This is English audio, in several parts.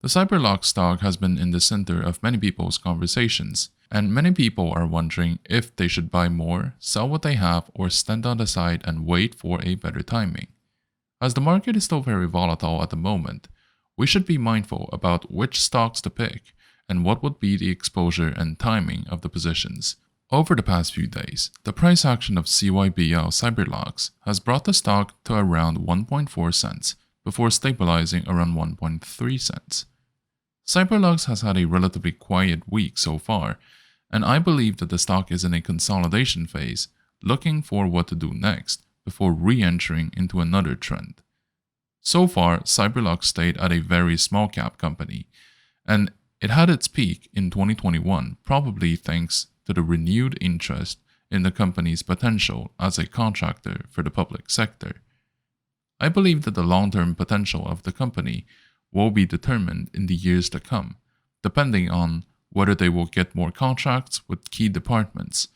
The Cyberlux stock has been in the center of many people's conversations, and many people are wondering if they should buy more, sell what they have, or stand on the side and wait for a better timing. As the market is still very volatile at the moment, we should be mindful about which stocks to pick and what would be the exposure and timing of the positions. Over the past few days, the price action of Cybl Cyberlux has brought the stock to around 1.4 cents before stabilizing around 1.3 cents. Cyberlux has had a relatively quiet week so far, and I believe that the stock is in a consolidation phase, looking for what to do next before re-entering into another trend. So far, Cyberlux stayed at a very small cap company, and it had its peak in 2021, probably thanks to the renewed interest in the company's potential as a contractor for the public sector. I believe that the long-term potential of the company will be determined in the years to come, depending on whether they will get more contracts with key departments.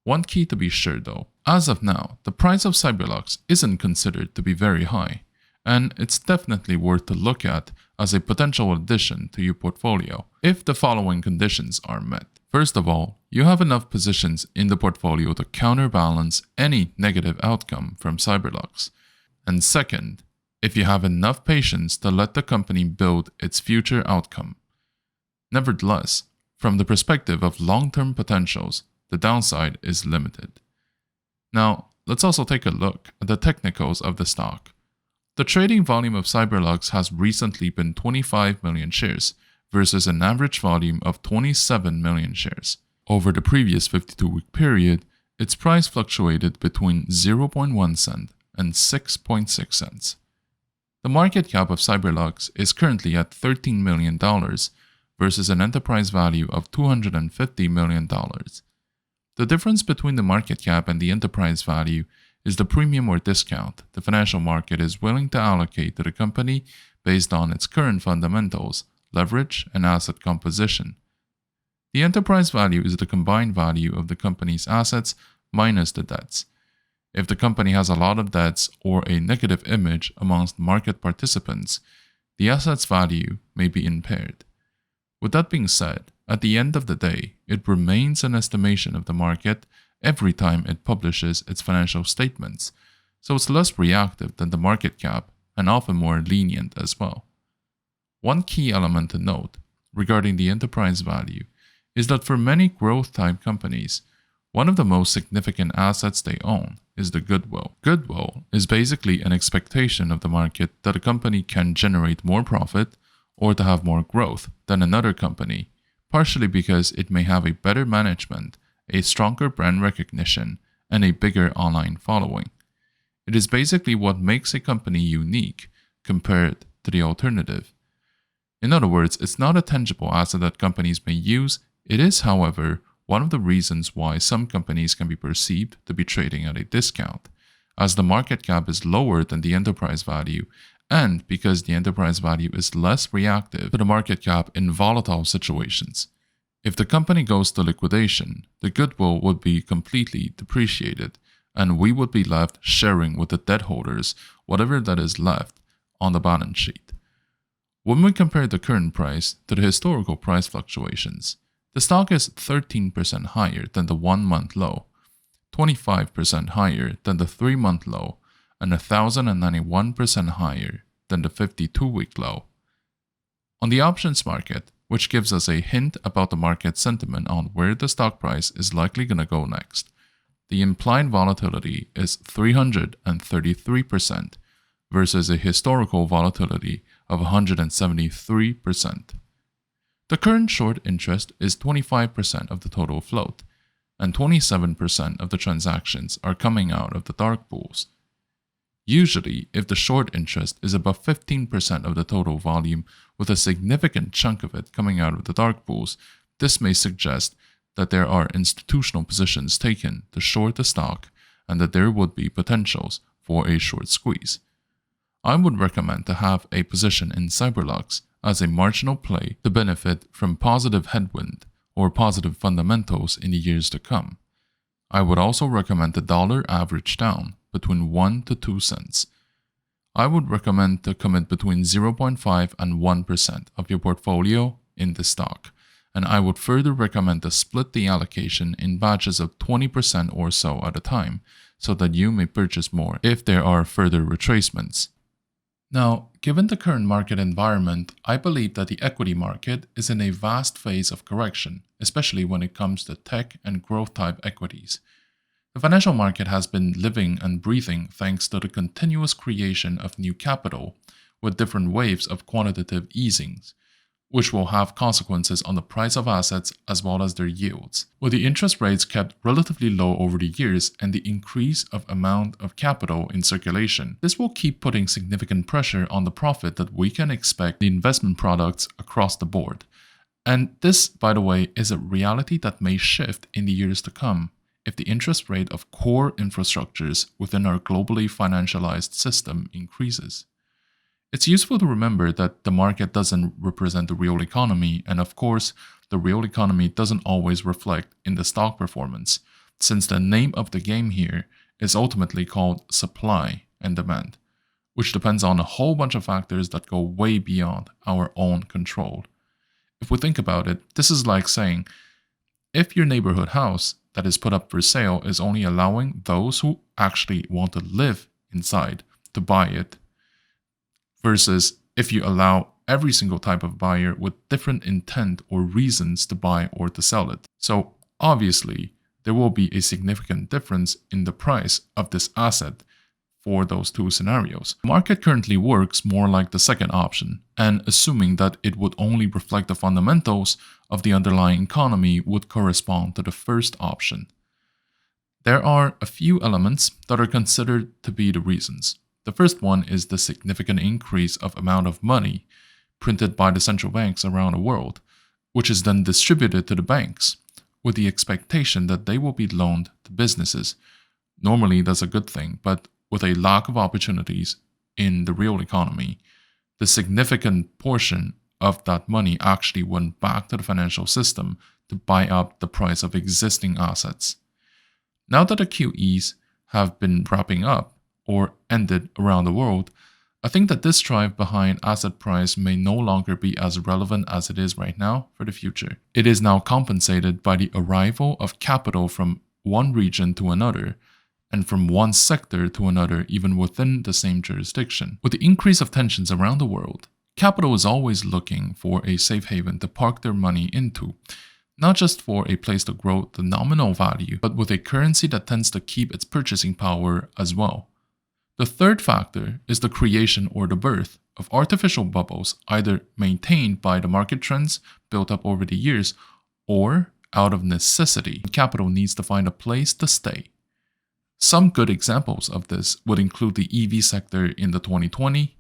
One key to be sure though, as of now, the price of Cyberlux isn't considered to be very high, and it's definitely worth to look at as a potential addition to your portfolio if the following conditions are met. First of all, you have enough positions in the portfolio to counterbalance any negative outcome from Cyberlux. And second, if you have enough patience to let the company build its future outcome. Nevertheless, from the perspective of long-term potentials, the downside is limited. Now, let's also take a look at the technicals of the stock. The trading volume of Cyberlux has recently been 25 million shares versus an average volume of 27 million shares. Over the previous 52-week period, its price fluctuated between 0.1 cent and 6.6 cents. The market cap of Cyberlux is currently at $13 million versus an enterprise value of $250 million. The difference between the market cap and the enterprise value is the premium or discount the financial market is willing to allocate to the company based on its current fundamentals, leverage, and asset composition. The enterprise value is the combined value of the company's assets minus the debts. If the company has a lot of debts or a negative image amongst market participants, the asset's value may be impaired. With that being said, at the end of the day, it remains an estimation of the market every time it publishes its financial statements, so it's less reactive than the market cap and often more lenient as well. One key element to note regarding the enterprise value is that for many growth-type companies, one of the most significant assets they own is the goodwill. Goodwill is basically an expectation of the market that a company can generate more profit or to have more growth than another company, partially because it may have a better management, a stronger brand recognition, and a bigger online following. It is basically what makes a company unique compared to the alternative. In other words, it's not a tangible asset that companies may use. It is, however, one of the reasons why some companies can be perceived to be trading at a discount, as the market cap is lower than the enterprise value, and because the enterprise value is less reactive to the market cap in volatile situations. If the company goes to liquidation, the goodwill would be completely depreciated, and we would be left sharing with the debt holders whatever that is left on the balance sheet. When we compare the current price to the historical price fluctuations, the stock is 13% higher than the 1-month low, 25% higher than the 3-month low, and 1,091% higher than the 52-week low. On the options market, which gives us a hint about the market sentiment on where the stock price is likely going to go next, the implied volatility is 333% versus a historical volatility of 173%. The current short interest is 25% of the total float, and 27% of the transactions are coming out of the dark pools. Usually, if the short interest is above 15% of the total volume with a significant chunk of it coming out of the dark pools, this may suggest that there are institutional positions taken to short the stock and that there would be potentials for a short squeeze. I would recommend to have a position in Cyberlux as a marginal play to benefit from positive headwind or positive fundamentals in the years to come. I would also recommend the dollar average down between 1 to 2 cents. I would recommend to commit between 0.5 and 1% of your portfolio in the stock. And I would further recommend to split the allocation in batches of 20% or so at a time, so that you may purchase more if there are further retracements. Now, given the current market environment, I believe that the equity market is in a vast phase of correction, especially when it comes to tech and growth type equities. The financial market has been living and breathing thanks to the continuous creation of new capital, with different waves of quantitative easings, which will have consequences on the price of assets as well as their yields. With the interest rates kept relatively low over the years and the increase of amount of capital in circulation, this will keep putting significant pressure on the profit that we can expect in the investment products across the board. And this, by the way, is a reality that may shift in the years to come if the interest rate of core infrastructures within our globally financialized system increases. It's useful to remember that the market doesn't represent the real economy, and of course, the real economy doesn't always reflect in the stock performance, since the name of the game here is ultimately called supply and demand, which depends on a whole bunch of factors that go way beyond our own control. If we think about it, this is like saying, if your neighborhood house that is put up for sale is only allowing those who actually want to live inside to buy it, versus if you allow every single type of buyer with different intent or reasons to buy or to sell it. So obviously, there will be a significant difference in the price of this asset for those two scenarios. The market currently works more like the second option, and assuming that it would only reflect the fundamentals of the underlying economy would correspond to the first option. There are a few elements that are considered to be the reasons. The first one is the significant increase of amount of money printed by the central banks around the world, which is then distributed to the banks, with the expectation that they will be loaned to businesses. Normally that's a good thing, but with a lack of opportunities in the real economy, the significant portion of that money actually went back to the financial system to buy up the price of existing assets. Now that the QEs have been wrapping up, or ended around the world, I think that this drive behind asset price may no longer be as relevant as it is right now for the future. It is now compensated by the arrival of capital from one region to another, and from one sector to another even within the same jurisdiction. With the increase of tensions around the world, capital is always looking for a safe haven to park their money into, not just for a place to grow the nominal value, but with a currency that tends to keep its purchasing power as well. The third factor is the creation or the birth of artificial bubbles, either maintained by the market trends built up over the years or out of necessity. Capital needs to find a place to stay. Some good examples of this would include the EV sector in the 2020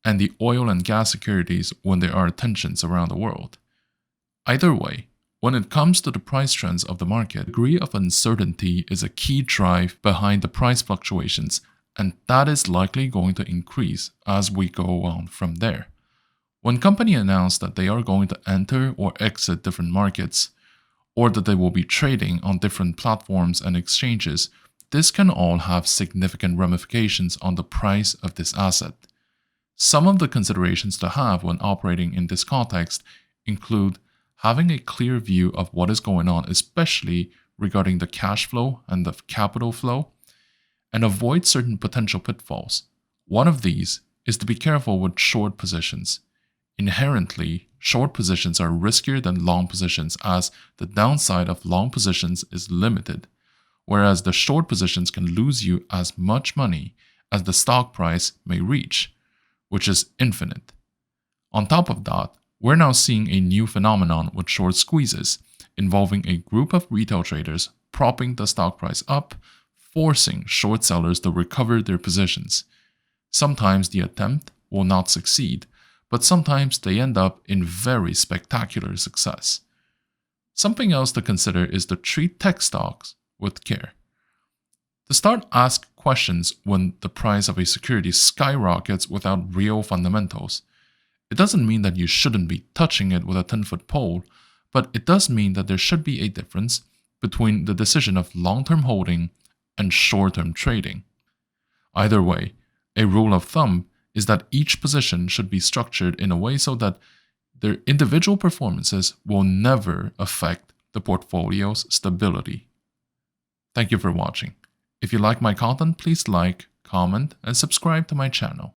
and the oil and gas securities when there are tensions around the world. Either way, when it comes to the price trends of the market, the degree of uncertainty is a key drive behind the price fluctuations, and that is likely going to increase as we go on from there. When companies announce that they are going to enter or exit different markets, or that they will be trading on different platforms and exchanges, this can all have significant ramifications on the price of this asset. Some of the considerations to have when operating in this context include having a clear view of what is going on, especially regarding the cash flow and the capital flow, and avoid certain potential pitfalls. One of these is to be careful with short positions. Inherently, short positions are riskier than long positions, as the downside of long positions is limited, whereas the short positions can lose you as much money as the stock price may reach, which is infinite. On top of that, we're now seeing a new phenomenon with short squeezes, involving a group of retail traders propping the stock price up, forcing short sellers to recover their positions. Sometimes the attempt will not succeed, but sometimes they end up in very spectacular success. Something else to consider is to treat tech stocks with care. To start, ask questions when the price of a security skyrockets without real fundamentals. It doesn't mean that you shouldn't be touching it with a 10-foot pole, but it does mean that there should be a difference between the decision of long-term holding and short-term trading. Either way, A rule of thumb is that each position should be structured in a way so that their individual performances will never affect the portfolio's stability. Thank you for watching. If you like my content, please like, comment, and subscribe to my channel.